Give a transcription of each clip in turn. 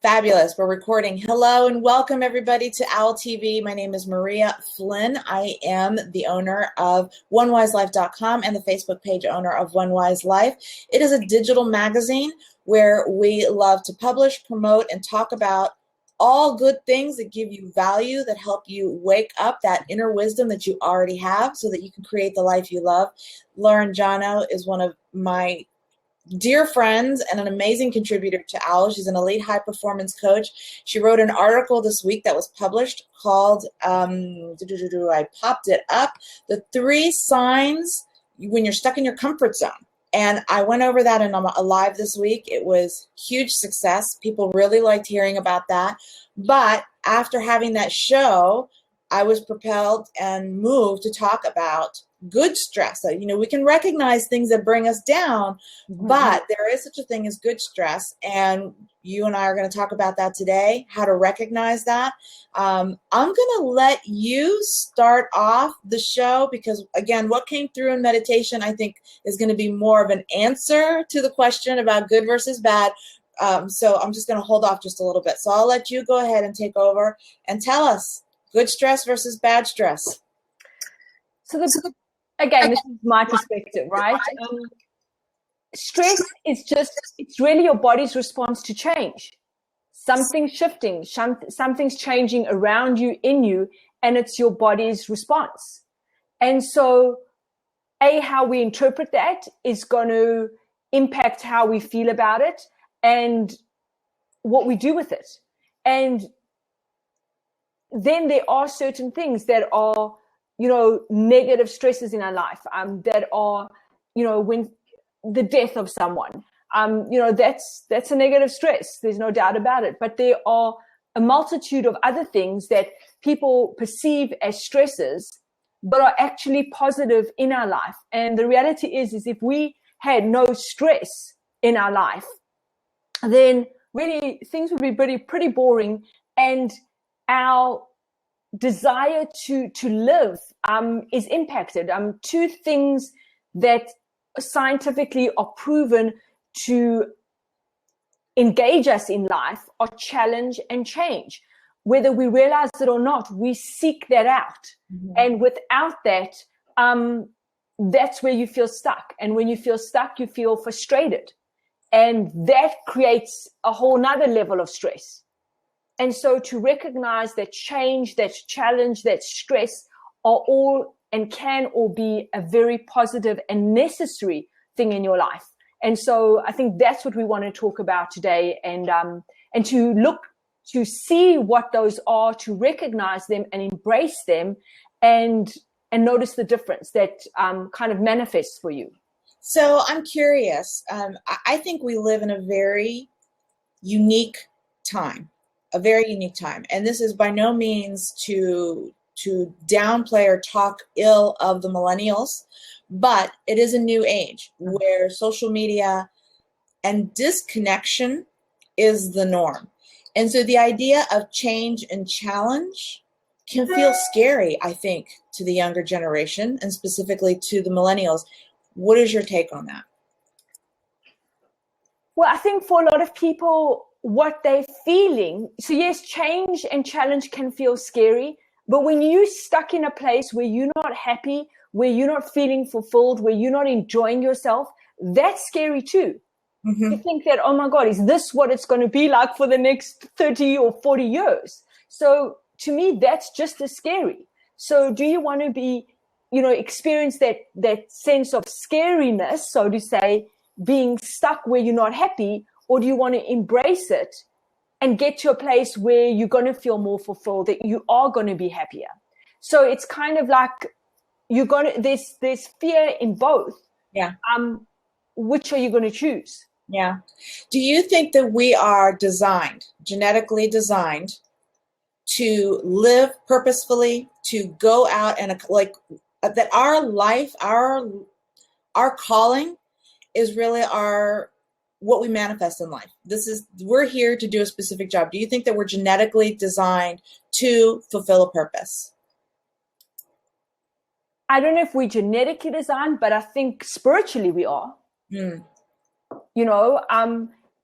Fabulous. We're recording. Hello and welcome everybody to OWL TV. My name is Maria Flynn. I am the owner of OneWiseLife.com and the Facebook page owner of One Wise Life. It is a digital magazine where we love to publish, promote, and talk about all good things that give you value, that help you wake up that inner wisdom that you already have so that you can create the life you love. Lauren Jano is one of my dear friends and an amazing contributor to OWL. She's an elite high performance coach. She wrote an article this week that was published called, I popped it up, the 3 signs when you're stuck in your comfort zone. And I went over that in a live this week. It was huge success. People really liked hearing about that. But after having that show, I was propelled and moved to talk about good stress. So, we can recognize things that bring us down, but there is such a thing as good stress. And you and I are going to talk about that today, how to recognize that. I'm going to let you start off the show because, again, what came through in meditation, I think, is going to be more of an answer to the question about good versus bad. So I'm just going to hold off just a little bit. So I'll let you go ahead and take over and tell us good stress versus bad stress. Again, this is my perspective, right? Stress is it's really your body's response to change. Something's shifting, something's changing around you, in you, and it's your body's response. And so, how we interpret that is going to impact how we feel about it and what we do with it. And then there are certain things that are negative stresses in our life, that are, when the death of someone, that's a negative stress. There's no doubt about it. But there are a multitude of other things that people perceive as stresses, but are actually positive in our life. And the reality is if we had no stress in our life, then really things would be pretty boring, and our desire to live is impacted. 2 things that scientifically are proven to engage us in life are challenge and change. Whether we realize it or not, we seek that out. And without that, that's where you feel stuck. And when you feel stuck, you feel frustrated. And that creates a whole nother level of stress. And so to recognize that change, that challenge, that stress are all and can all be a very positive and necessary thing in your life. And so I think that's what we want to talk about today, and to look to see what those are, to recognize them and embrace them, and notice the difference that kind of manifests for you. So I'm curious. I think we live in a very unique time. And this is by no means to downplay or talk ill of the millennials, but it is a new age where social media and disconnection is the norm. And so the idea of change and challenge can feel scary, I think, to the younger generation and specifically to the millennials. What is your take on that? Well, I think for a lot of people, what they're feeling, so yes, change and challenge can feel scary, but when you're stuck in a place where you're not happy, where you're not feeling fulfilled, where you're not enjoying yourself, that's scary too. You think that, oh my God, is this what it's going to be like for the next 30 or 40 years? So to me, that's just as scary. So do you want to be, experience that sense of scariness, so to say, being stuck where you're not happy, or do you want to embrace it and get to a place where you're going to feel more fulfilled, that you are going to be happier? So it's kind of like there's fear in both. Yeah. Which are you going to choose? Yeah. Do you think that we are genetically designed to live purposefully, to go out and that our life, our calling is really what we manifest in life? We're here to do a specific job. Do you think that we're genetically designed to fulfill a purpose? I don't know if we're genetically designed, but I think spiritually we are.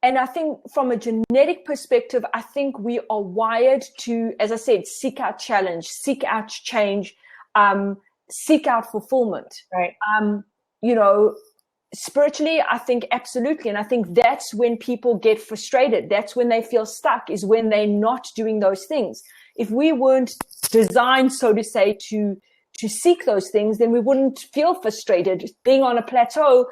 And I think from a genetic perspective, I think we are wired to, as I said, seek out challenge, seek out change, seek out fulfillment. Right. You know, spiritually, I think absolutely. And I think that's when people get frustrated. That's when they feel stuck, is when they're not doing those things. If we weren't designed, so to say, to seek those things, then we wouldn't feel frustrated. Being on a plateau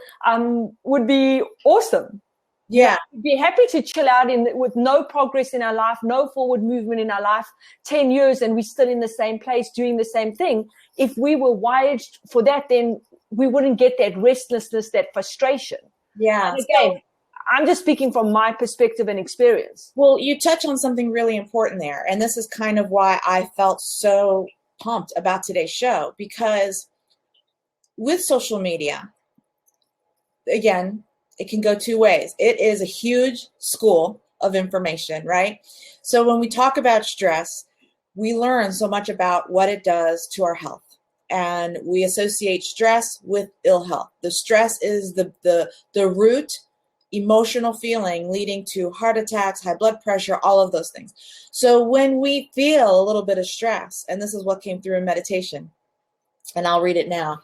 would be awesome. Yeah. We'd be happy to chill out with no progress in our life, no forward movement in our life, 10 years, and we're still in the same place doing the same thing. If we were wired for that, then we wouldn't get that restlessness, that frustration. Yeah. And again, I'm just speaking from my perspective and experience. Well, you touch on something really important there. And this is kind of why I felt so pumped about today's show, because with social media, again, it can go two ways. It is a huge school of information, right? So when we talk about stress, we learn so much about what it does to our health. And we associate stress with ill health. The stress is the root emotional feeling leading to heart attacks, high blood pressure, all of those things. So when we feel a little bit of stress, and this is what came through in meditation, and I'll read it now,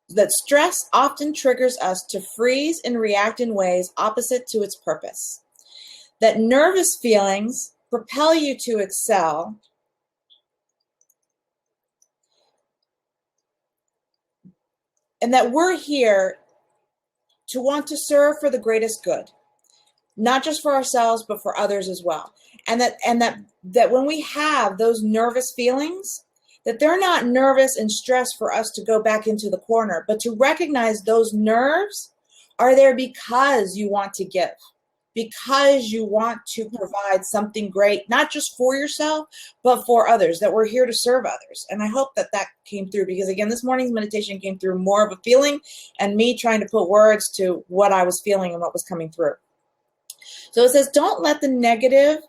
that stress often triggers us to freeze and react in ways opposite to its purpose. That nervous feelings propel you to excel, and that we're here to want to serve for the greatest good, not just for ourselves, but for others as well. And that when we have those nervous feelings, that they're not nervous and stressed for us to go back into the corner, but to recognize those nerves are there because you want to give, because you want to provide something great, not just for yourself, but for others, that we're here to serve others. And I hope that came through, because again, this morning's meditation came through more of a feeling and me trying to put words to what I was feeling and what was coming through. So it says, don't let the negative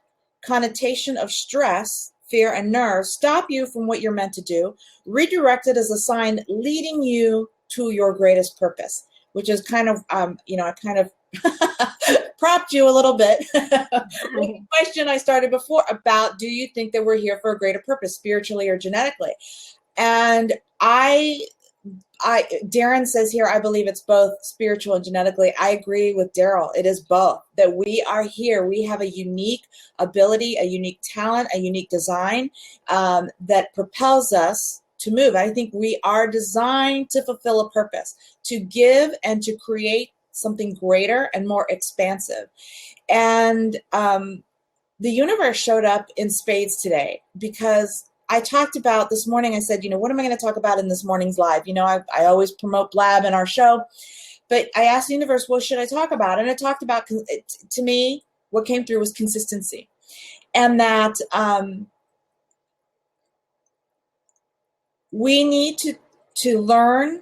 connotation of stress, fear, and nerves stop you from what you're meant to do. Redirect it as a sign leading you to your greatest purpose, which is kind of, I kind of prompted you a little bit. The question I started before about, do you think that we're here for a greater purpose, spiritually or genetically? And Darren says here, I believe it's both spiritual and genetically. I agree with Daryl. It is both, that we are here. We have a unique ability, a unique talent, a unique design that propels us to move. I think we are designed to fulfill a purpose, to give and to create something greater and more expansive. And the universe showed up in spades today, because I talked about this morning, I said, what am I going to talk about in this morning's live? I always promote Blab in our show, but I asked the universe, what should I talk about? And I talked about, to me, what came through was consistency. And that we need to learn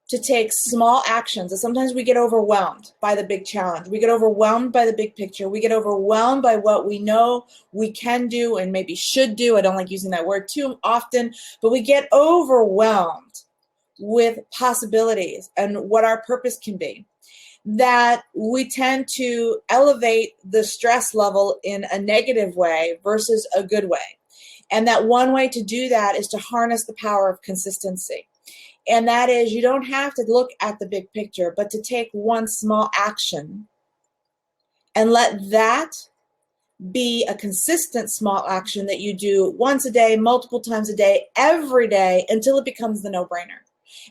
to take small actions. And sometimes we get overwhelmed by the big challenge. We get overwhelmed by the big picture. We get overwhelmed by what we know we can do and maybe should do. I don't like using that word too often, but we get overwhelmed with possibilities and what our purpose can be, that we tend to elevate the stress level in a negative way versus a good way. And that one way to do that is to harness the power of consistency. And that is, you don't have to look at the big picture, but to take one small action and let that be a consistent small action that you do once a day, multiple times a day, every day, until it becomes the no-brainer.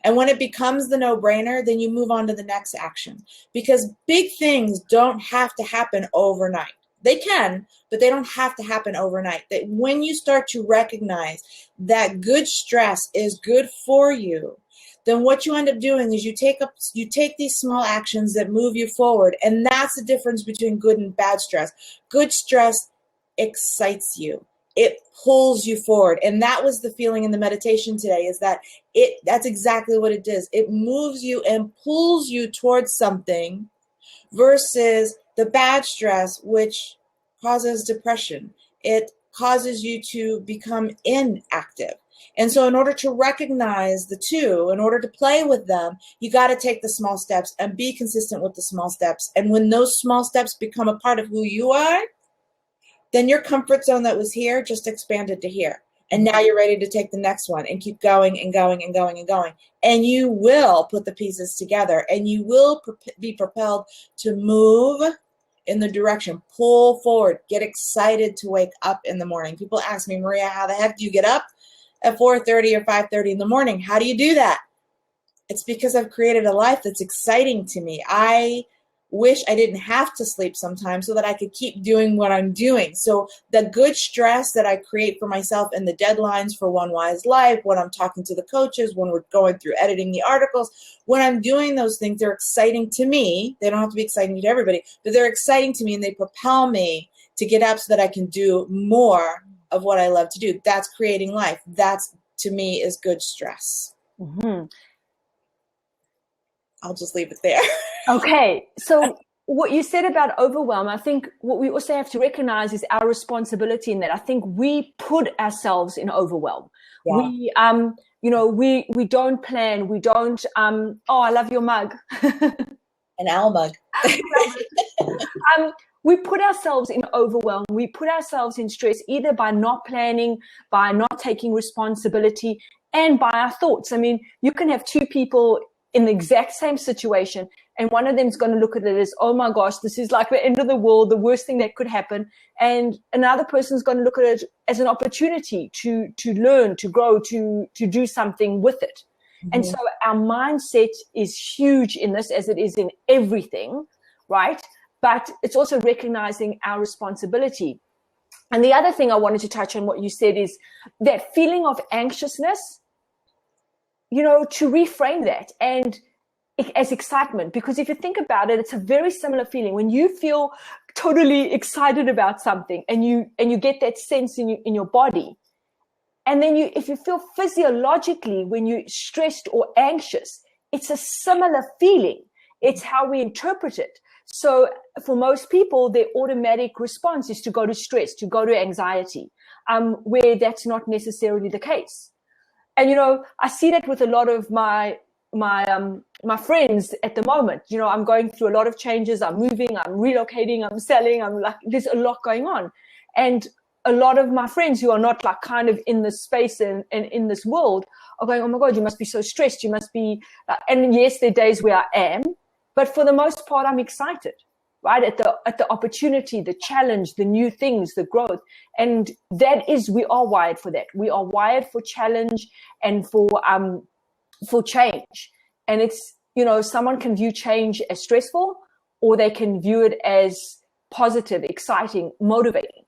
And when it becomes the no-brainer, then you move on to the next action, because big things don't have to happen overnight. They can, but they don't have to happen overnight. That when you start to recognize that good stress is good for you, then what you end up doing is you take these small actions that move you forward. And that's the difference between good and bad stress. Good stress excites you. It pulls you forward. And that was the feeling in the meditation today, is that that's exactly what it does. It moves you and pulls you towards something, versus the bad stress, which causes depression. It causes you to become inactive. And so in order to recognize the two, in order to play with them, you got to take the small steps and be consistent with the small steps. And when those small steps become a part of who you are, then your comfort zone that was here just expanded to here. And now you're ready to take the next one and keep going and going and going and going. And you will put the pieces together, and you will be propelled to move in the direction, pull forward, get excited to wake up in the morning. People ask me, Maria, how the heck do you get up at 4:30 or 5:30 in the morning? How do you do that? It's because I've created a life that's exciting to me. I wish I didn't have to sleep sometimes so that I could keep doing what I'm doing. So the good stress that I create for myself and the deadlines for One Wise Life, when I'm talking to the coaches, when we're going through editing the articles, when I'm doing those things, they're exciting to me. They don't have to be exciting to everybody, but they're exciting to me, and they propel me to get up so that I can do more of what I love to do. That's creating life. That's, to me, is good stress. Mm-hmm. I'll just leave it there. Okay. So what you said about overwhelm, I think what we also have to recognize is our responsibility in that. I think we put ourselves in overwhelm. Yeah. We don't plan. We don't, oh, I love your mug. An owl mug. We put ourselves in overwhelm. We put ourselves in stress either by not planning, by not taking responsibility, and by our thoughts. I mean, you can have two people in the exact same situation, and one of them is going to look at it as, oh my gosh, this is like the end of the world, the worst thing that could happen. And another person is going to look at it as an opportunity to learn, to grow, to do something with it. Mm-hmm. And so our mindset is huge in this, as it is in everything, right? But it's also recognizing our responsibility. And the other thing I wanted to touch on what you said is that feeling of anxiousness, to reframe that and as excitement. Because if you think about it, it's a very similar feeling when you feel totally excited about something and you get that sense in your body. And then if you feel physiologically when you're stressed or anxious, it's a similar feeling. It's how we interpret it. So for most people, their automatic response is to go to stress, to go to anxiety, where that's not necessarily the case. And, I see that with a lot of my friends at the moment. I'm going through a lot of changes. I'm moving, I'm relocating, I'm selling. I'm like, there's a lot going on. And a lot of my friends who are not like kind of in this space and in this world are going, oh my God, you must be so stressed. You must be, and yes, there are days where I am, but for the most part, I'm excited, right? At the opportunity, the challenge, the new things, the growth. And we are wired for that. We are wired for challenge and for change. And it's, someone can view change as stressful, or they can view it as positive, exciting, motivating.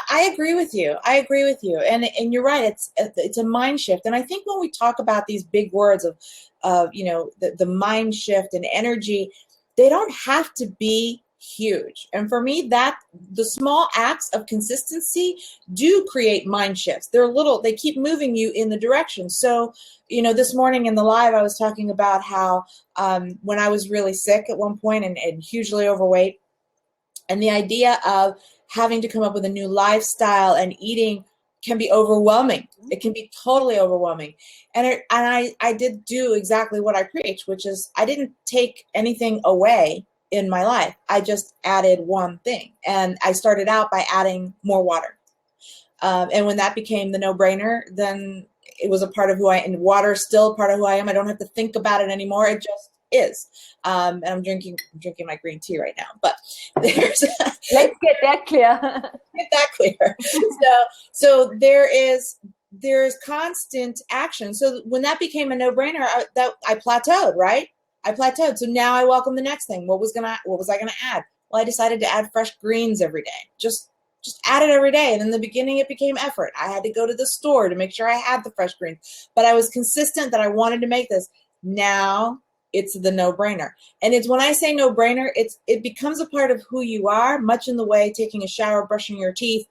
I agree with you. And you're right. It's a mind shift. And I think when we talk about these big words of the mind shift and energy, they don't have to be huge. And for me, that the small acts of consistency do create mind shifts. They keep moving you in the direction. So, this morning in the live, I was talking about how when I was really sick at one point and hugely overweight, and the idea of having to come up with a new lifestyle and eating can be overwhelming. It can be totally overwhelming. And I did do exactly what I preach, which is I didn't take anything away in my life. I just added one thing. And I started out by adding more water. And when that became the no-brainer, then it was a part of who I am. And water is still a part of who I am. I don't have to think about it anymore. It just is. And I'm drinking my green tea right now. But let's get that clear. So there is constant action. So when that became a no-brainer, I plateaued, right? I plateaued. So now I welcome the next thing. What was I gonna add? Well, I decided to add fresh greens every day. Just add it every day. And in the beginning, it became effort. I had to go to the store to make sure I had the fresh greens. But I was consistent that I wanted to make this. Now it's the no-brainer. And it's when I say no-brainer, it becomes a part of who you are, much in the way taking a shower, brushing your teeth,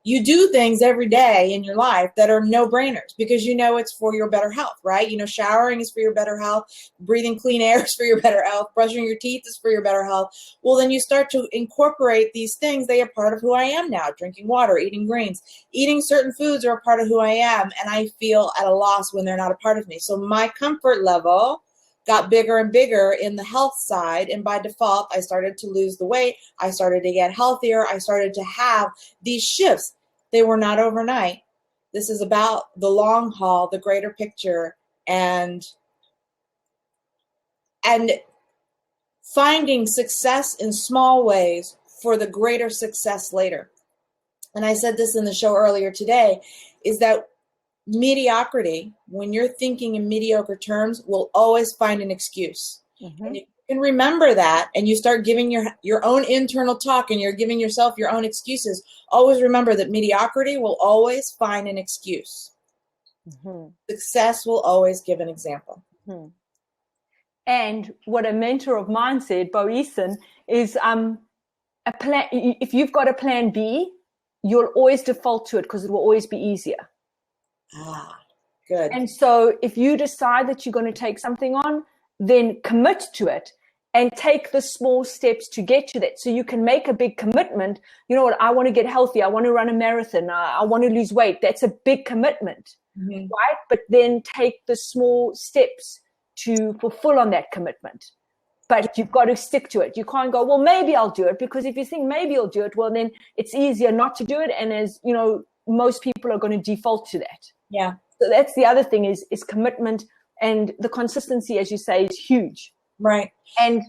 you do things every day in your life that are no-brainers because you know it's for your better health, right? You know, showering is for your better health, breathing clean air is for your better health, brushing your teeth is for your better health. Well, then you start to incorporate these things. They are part of who I am now. Drinking water, eating greens, eating certain foods are a part of who I am, and I feel at a loss when they're not a part of me. So my comfort level got bigger and bigger in the health side, and by default, I started to lose the weight. I started to get healthier. I started to have these shifts. They were not overnight. This is about the long haul, the greater picture, and finding success in small ways for the greater success later. And I said this in the show earlier today, is that mediocrity, when you're thinking in mediocre terms, will always find an excuse. Mm-hmm. And if you can remember that and you start giving your own internal talk and you're giving yourself your own excuses, always remember that mediocrity will always find an excuse. Mm-hmm. Success will always give an example. Mm-hmm. And what a mentor of mine said, Bo Eason, is a plan. If you've got a plan B, you'll always default to it because it will always be easier. Ah, good. And so if you decide that you're going to take something on, then commit to it and take the small steps to get to that. So you can make a big commitment. You know what? I want to get healthy. I want to run a marathon. I want to lose weight. That's a big commitment, mm-hmm. right? But then take the small steps to fulfill on that commitment. But you've got to stick to it. You can't go, well, maybe I'll do it, because if you think maybe you'll do it, well, then it's easier not to do it. And as you know, most people are going to default to that. Yeah. So that's the other thing is commitment, and the consistency, as you say, is huge. Right. And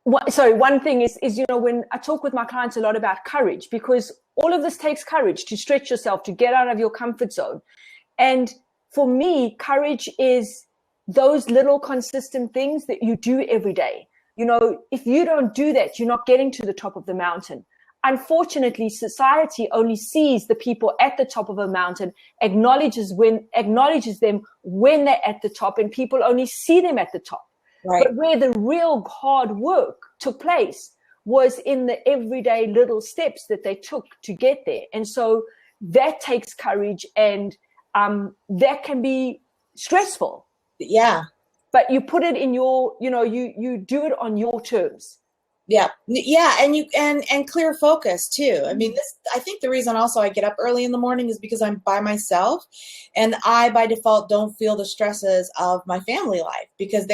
one thing is, you know, when I talk with my clients a lot about courage, because all of this takes courage to stretch yourself, to get out of your comfort zone. And for me, courage is those little consistent things that you do every day. You know, if you don't do that, you're not getting to the top of the mountain. Unfortunately, society only sees the people at the top of a mountain, acknowledges them when they're at the top, and people only see them at the top. Right. But where the real hard work took place was in the everyday little steps that they took to get there. And so that takes courage, and that can be stressful. Yeah. But you put it in your, you know, you do it on your terms. Yeah. And clear focus too. I mean, I think the reason also I get up early in the morning is because I'm by myself, and I by default don't feel the stresses of my family life, because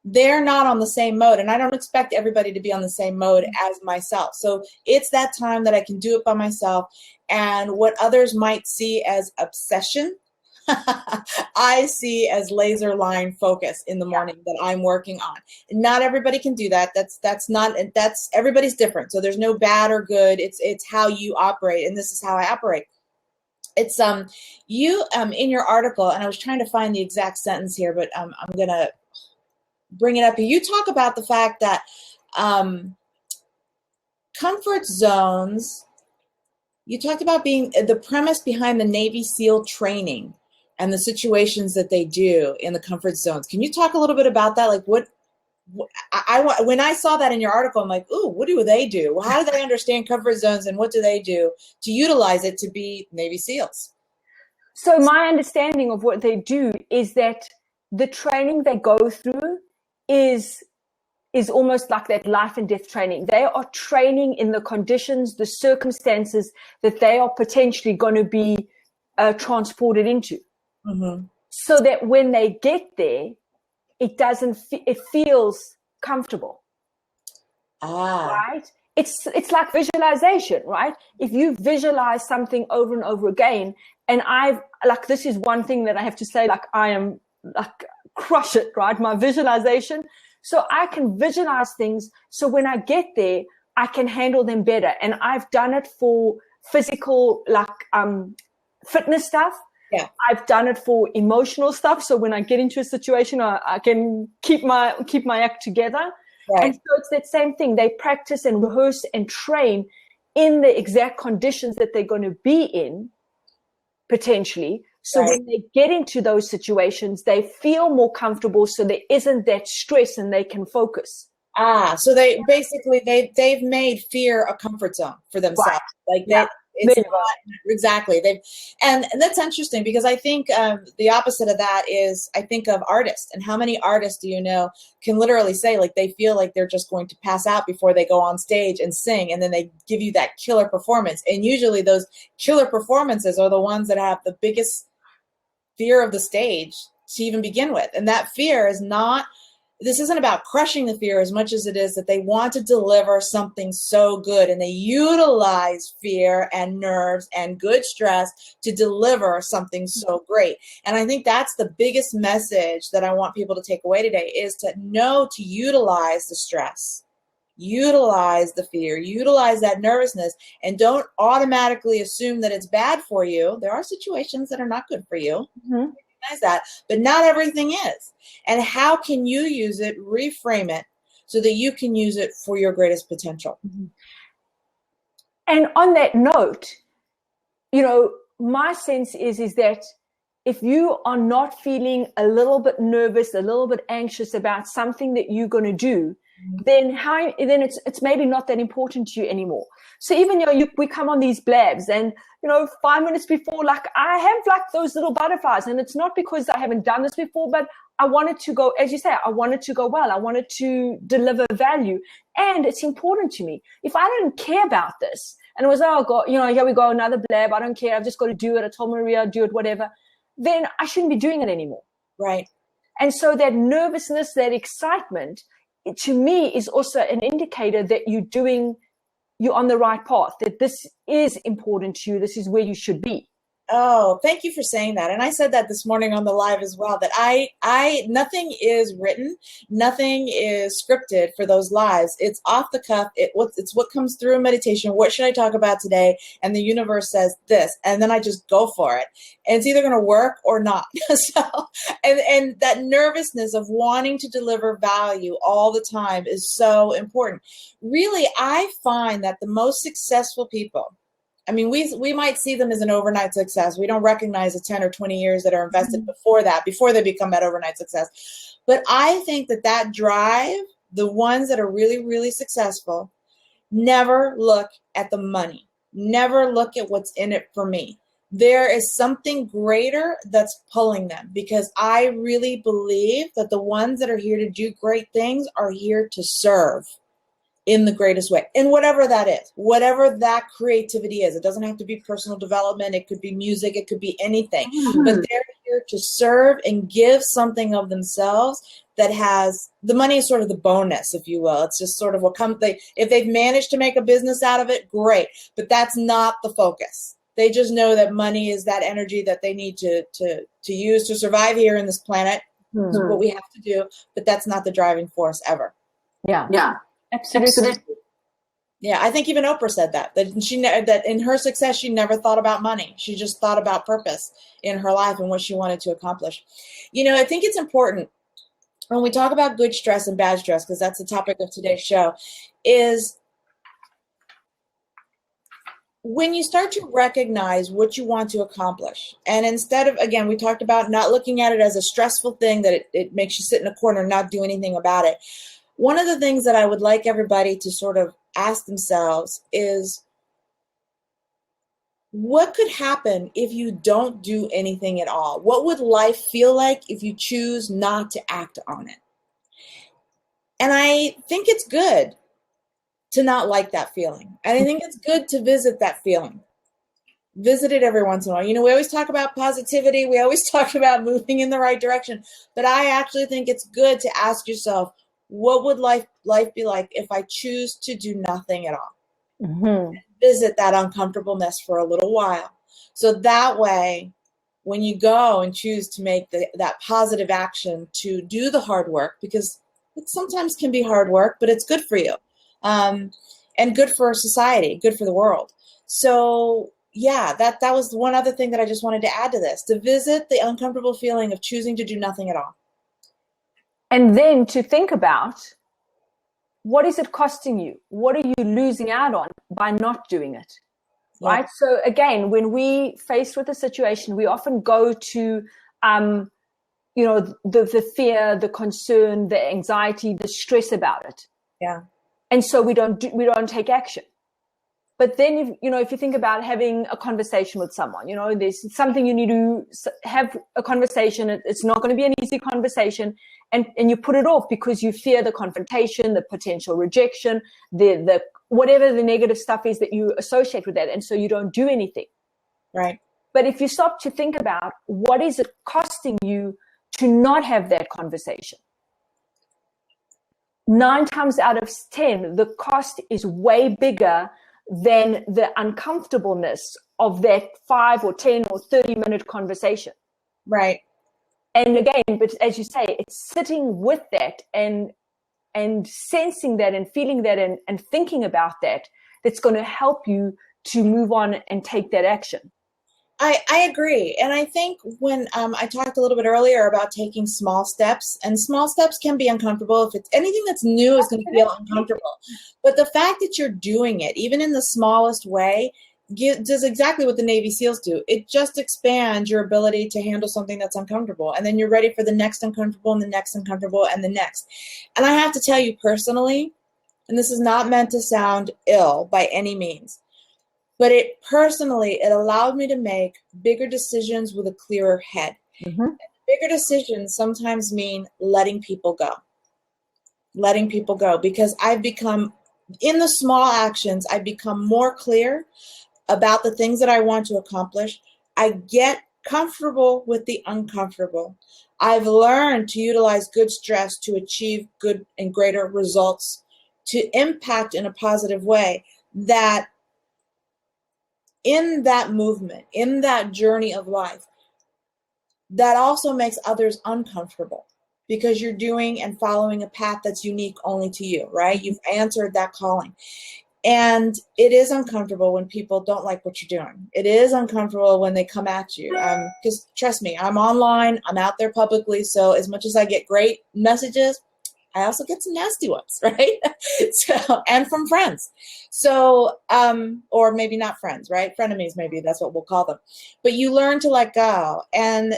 they're not on the same mode, and I don't expect everybody to be on the same mode as myself. So it's that time that I can do it by myself, and what others might see as obsession, I see as laser line focus in the morning that I'm working on. Not everybody can do that. That's everybody's different. So there's no bad or good. It's how you operate, and this is how I operate. It's you in your article, and I was trying to find the exact sentence here, but I'm gonna bring it up here. You talk about the fact that comfort zones. You talked about being the premise behind the Navy SEAL training and the situations that they do in the comfort zones. Can you talk a little bit about that? Like when I saw that in your article, I'm like, ooh, what do they do? Well, how do they understand comfort zones, and what do they do to utilize it to be Navy SEALs? So my understanding of what they do is that the training they go through is almost like that life and death training. They are training in the conditions, the circumstances that they are potentially going to be transported into. Mm-hmm. So that when they get there, it feels comfortable. Right? It's like visualization, right? If you visualize something over and over again, and this is one thing that I have to say, I am crush it, right? My visualization. So I can visualize things. So when I get there, I can handle them better. And I've done it for physical, fitness stuff. Yeah. I've done it for emotional stuff. So when I get into a situation, I can keep my act together. Right. And so it's that same thing. They practice and rehearse and train in the exact conditions that they're going to be in, potentially. So when they get into those situations, they feel more comfortable. So there isn't that stress, and they can focus. So they basically they've made fear a comfort zone for themselves. Right. It's not exactly. And that's interesting because I think the opposite of that is I think of artists, and how many artists do you know can literally say like they feel like they're just going to pass out before they go on stage and sing, and then they give you that killer performance. And usually those killer performances are the ones that have the biggest fear of the stage to even begin with. And that fear is not, this isn't about crushing the fear as much as it is that they want to deliver something so good, and they utilize fear and nerves and good stress to deliver something so great. And I think that's the biggest message that I want people to take away today, is to know to utilize the stress, utilize the fear, utilize that nervousness, and don't automatically assume that it's bad for you. There are situations that are not good for you. Mm-hmm. That, but not everything is. And how can you use it, reframe it, so that you can use it for your greatest potential? Mm-hmm. And on that note, you know, my sense is that if you are not feeling a little bit nervous, a little bit anxious about something that you're going to do, then it's maybe not that important to you anymore. So even, you know, we come on these blabs and, you know, 5 minutes before, like I have like those little butterflies, and it's not because I haven't done this before, but I wanted to go, as you say, I wanted to go well. I wanted to deliver value, and it's important to me. If I didn't care about this and it was, oh God, you know, here we go, another blab. I don't care. I've just got to do it. I told Maria, do it, whatever. Then I shouldn't be doing it anymore. Right. And so that nervousness, that excitement, to me is also an indicator that you're on the right path, that this is important to you. This is where you should be. Oh, thank you for saying that. And I said that this morning on the live as well, that nothing is written, nothing is scripted for those lives. It's off the cuff. It's what comes through in meditation. What should I talk about today? And the universe says this, and then I just go for it. And it's either going to work or not. And that nervousness of wanting to deliver value all the time is so important. Really, I find that the most successful people, I mean, we might see them as an overnight success. We don't recognize the 10 or 20 years that are invested before they become that overnight success. But I think that drive, the ones that are really, really successful, never look at the money, never look at what's in it for me. There is something greater that's pulling them, because I really believe that the ones that are here to do great things are here to serve in the greatest way, in whatever that is, whatever that creativity is. It doesn't have to be personal development. It could be music. It could be anything. But they're here to serve and give something of themselves that has, the money is sort of the bonus, if you will. It's just sort of what comes. If they've managed to make a business out of it, great. But that's not the focus. They just know that money is that energy that they need to use to survive here in this planet. It's what we have to do. But that's not the driving force ever. Yeah. Yeah. Absolutely. Yeah, I think even Oprah said that in her success, she never thought about money. She just thought about purpose in her life and what she wanted to accomplish. You know, I think it's important when we talk about good stress and bad stress, because that's the topic of today's show, is when you start to recognize what you want to accomplish. And instead of, again, we talked about not looking at it as a stressful thing that it makes you sit in a corner and not do anything about it. One of the things that I would like everybody to sort of ask themselves is, what could happen if you don't do anything at all? What would life feel like if you choose not to act on it? And I think it's good to not like that feeling. And I think it's good to visit that feeling. Visit it every once in a while. You know, we always talk about positivity. We always talk about moving in the right direction. But I actually think it's good to ask yourself, what would life be like if I choose to do nothing at all? Mm-hmm. Visit that uncomfortableness for a little while. So that way, when you go and choose to make that positive action to do the hard work, because it sometimes can be hard work, but it's good for you, and good for society, good for the world. So yeah, that was one other thing that I just wanted to add to this, to visit the uncomfortable feeling of choosing to do nothing at all. And then to think about, what is it costing you? What are you losing out on by not doing it? Yeah. Right? So again, when we faced with a situation, we often go to, the fear, the concern, the anxiety, the stress about it. Yeah. And so we don't take action. But then, if you think about having a conversation with someone, there's something you need to have a conversation. It's not going to be an easy conversation. And you put it off because you fear the confrontation, the potential rejection, the whatever the negative stuff is that you associate with that. And so you don't do anything. Right. But if you stop to think about what is it costing you to not have that conversation, 9 times out of 10, the cost is way bigger than the uncomfortableness of that 5 or 10 or 30-minute conversation. Right. And again, but as you say, it's sitting with that and sensing that and feeling that and thinking about that that's going to help you to move on and take that action. I agree. And I think when I talked a little bit earlier about taking small steps, and small steps can be uncomfortable. If it's anything that's new is going to feel uncomfortable. But the fact that you're doing it, even in the smallest way, does exactly what the Navy SEALs do. It just expands your ability to handle something that's uncomfortable. And then you're ready for the next uncomfortable and the next uncomfortable and the next. And I have to tell you personally, and this is not meant to sound ill by any means, but it allowed me to make bigger decisions with a clearer head. Mm-hmm. Bigger decisions sometimes mean letting people go. Letting people go, because I've become, in the small actions, I've become more clear about the things that I want to accomplish. I get comfortable with the uncomfortable. I've learned to utilize good stress to achieve good and greater results, to impact in a positive way, that in that movement, in that journey of life, that also makes others uncomfortable because you're doing and following a path that's unique only to you, right? You've answered that calling. And it is uncomfortable when people don't like what you're doing. It is uncomfortable when they come at you. Because trust me, I'm online, I'm out there publicly. So as much as I get great messages, I also get some nasty ones, right? And from friends. So, or maybe not friends, right? Frenemies, maybe that's what we'll call them. But you learn to let go. And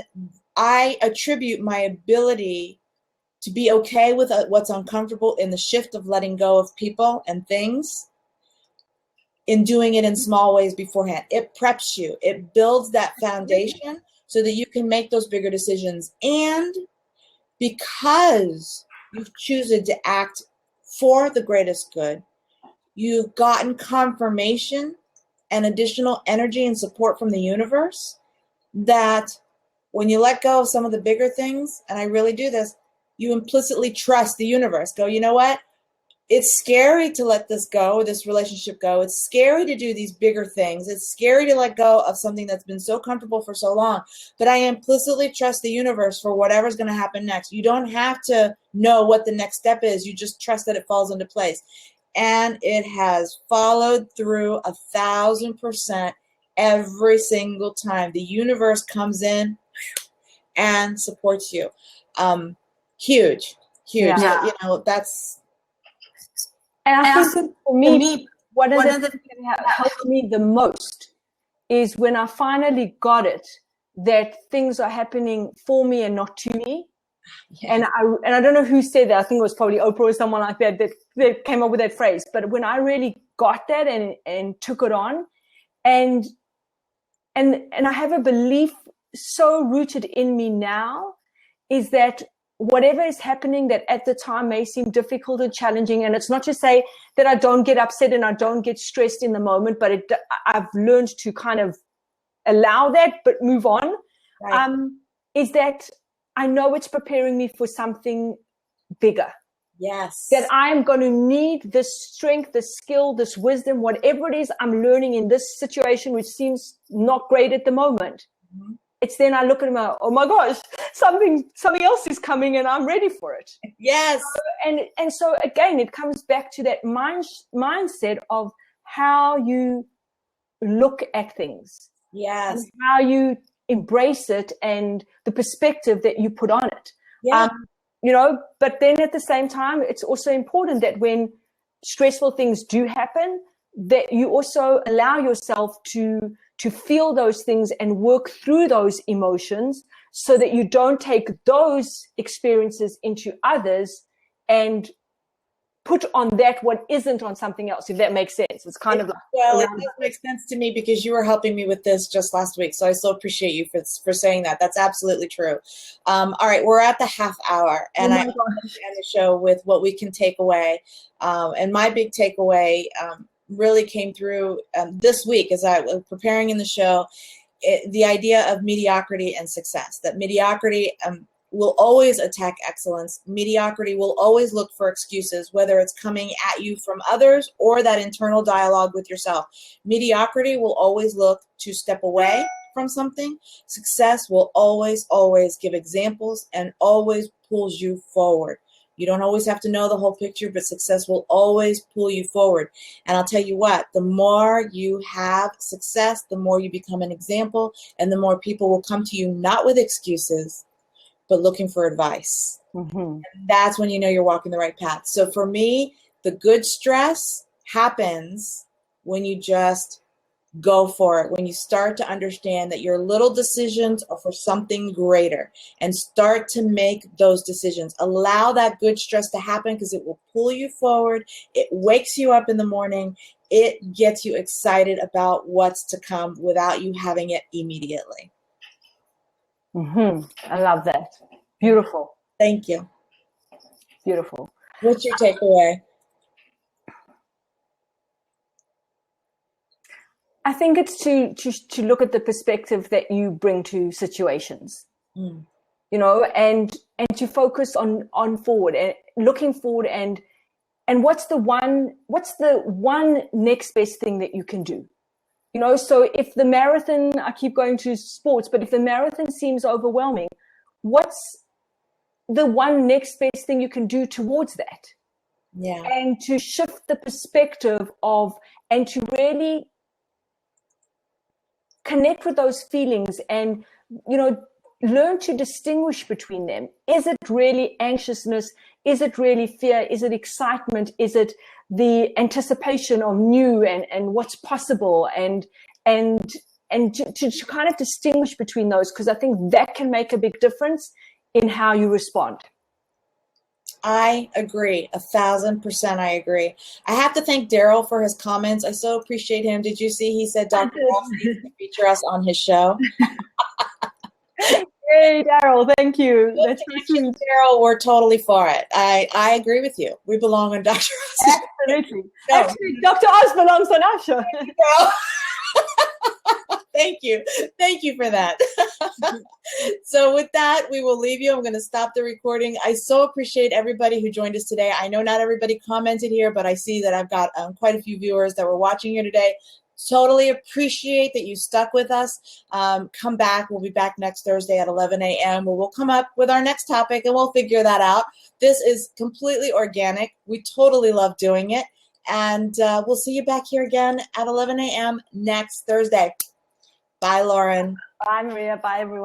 I attribute my ability to be okay with what's uncomfortable in the shift of letting go of people and things, in doing it in small ways beforehand. It preps you. It builds that foundation so that you can make those bigger decisions. And because you've chosen to act for the greatest good, you've gotten confirmation and additional energy and support from the universe that when you let go of some of the bigger things, and I really do this, you implicitly trust the universe. Go, you know what? It's scary to let this go, this relationship go. It's scary to do these bigger things. It's scary to let go of something that's been so comfortable for so long. But I implicitly trust the universe for whatever's going to happen next. You don't have to know what the next step is. You just trust that it falls into place. And it has followed through 1,000% every single time. The universe comes in and supports you. Huge. Yeah. You know, that's... And I think for me, one of the things that helped me the most is when I finally got it, that things are happening for me and not to me. Yeah. And I don't know who said that. I think it was probably Oprah or someone like that came up with that phrase. But when I really got that and took it on, and I have a belief so rooted in me now, is that whatever is happening that at the time may seem difficult and challenging, and it's not to say that I don't get upset and I don't get stressed in the moment, but I've learned to kind of allow that but move on, right. Is that I know it's preparing me for something bigger. Yes. That I am going to need this strength, this skill, this wisdom, whatever it is I'm learning in this situation, which seems not great at the moment. Mm-hmm. It's then I look at him, oh my gosh, something else is coming and I'm ready for it. Yes. And so again, it comes back to that mindset of how you look at things. Yes. And how you embrace it and the perspective that you put on it. Yeah. But then at the same time, it's also important that when stressful things do happen, that you also allow yourself to feel those things and work through those emotions so that you don't take those experiences into others and put on that what isn't on something else, if that makes sense. It's kind of like, well, it does make sense to me because you were helping me with this just last week, so I so appreciate you for saying that. That's absolutely true. All right, we're at the half hour, and I want to end the show with what we can take away. And my big takeaway really came through this week as I was preparing in the show. The idea of mediocrity and success, that mediocrity will always attack excellence. Mediocrity will always look for excuses, whether it's coming at you from others or that internal dialogue with yourself. Mediocrity will always look to step away from something. Success will always, always give examples and always pulls you forward. You don't always have to know the whole picture, but success will always pull you forward. And I'll tell you what, the more you have success, the more you become an example, and the more people will come to you, not with excuses, but looking for advice. Mm-hmm. And that's when you know you're walking the right path. So for me, the good stress happens when you just go for it, when you start to understand that your little decisions are for something greater and start to make those decisions. Allow that good stress to happen because it will pull you forward. It wakes you up in the morning. It gets you excited about what's to come without you having it immediately. Mm-hmm. I love that. Beautiful. Thank you. Beautiful. What's your takeaway? I think it's to look at the perspective that you bring to situations, you know, and to focus on forward and looking forward and what's the one next best thing that you can do, you know. So if the marathon, I keep going to sports, but if the marathon seems overwhelming, what's the one next best thing you can do towards that? Yeah. And to shift the perspective and to really connect with those feelings and, you know, learn to distinguish between them. Is it really anxiousness? Is it really fear? Is it excitement? Is it the anticipation of new and what's possible? And to kind of distinguish between those, because I think that can make a big difference in how you respond. I agree. 1,000% I agree. I have to thank Daryl for his comments. I so appreciate him. Did you see he said Dr. Ross needs to feature us on his show? Hey, Daryl, thank you. That's Daryl, we're totally for it. I agree with you. We belong on Dr. Ross's Absolutely. Show. Actually, Dr. Oz belongs on our show. Thank you. Thank you for that. So with that, we will leave you. I'm going to stop the recording. I so appreciate everybody who joined us today. I know not everybody commented here, but I see that I've got quite a few viewers that were watching here today. Totally appreciate that you stuck with us. Come back. We'll be back next Thursday at 11 a.m. where we'll come up with our next topic and we'll figure that out. This is completely organic. We totally love doing it. And we'll see you back here again at 11 a.m. next Thursday. Bye, Lauren. Bye, Maria. Bye, everyone.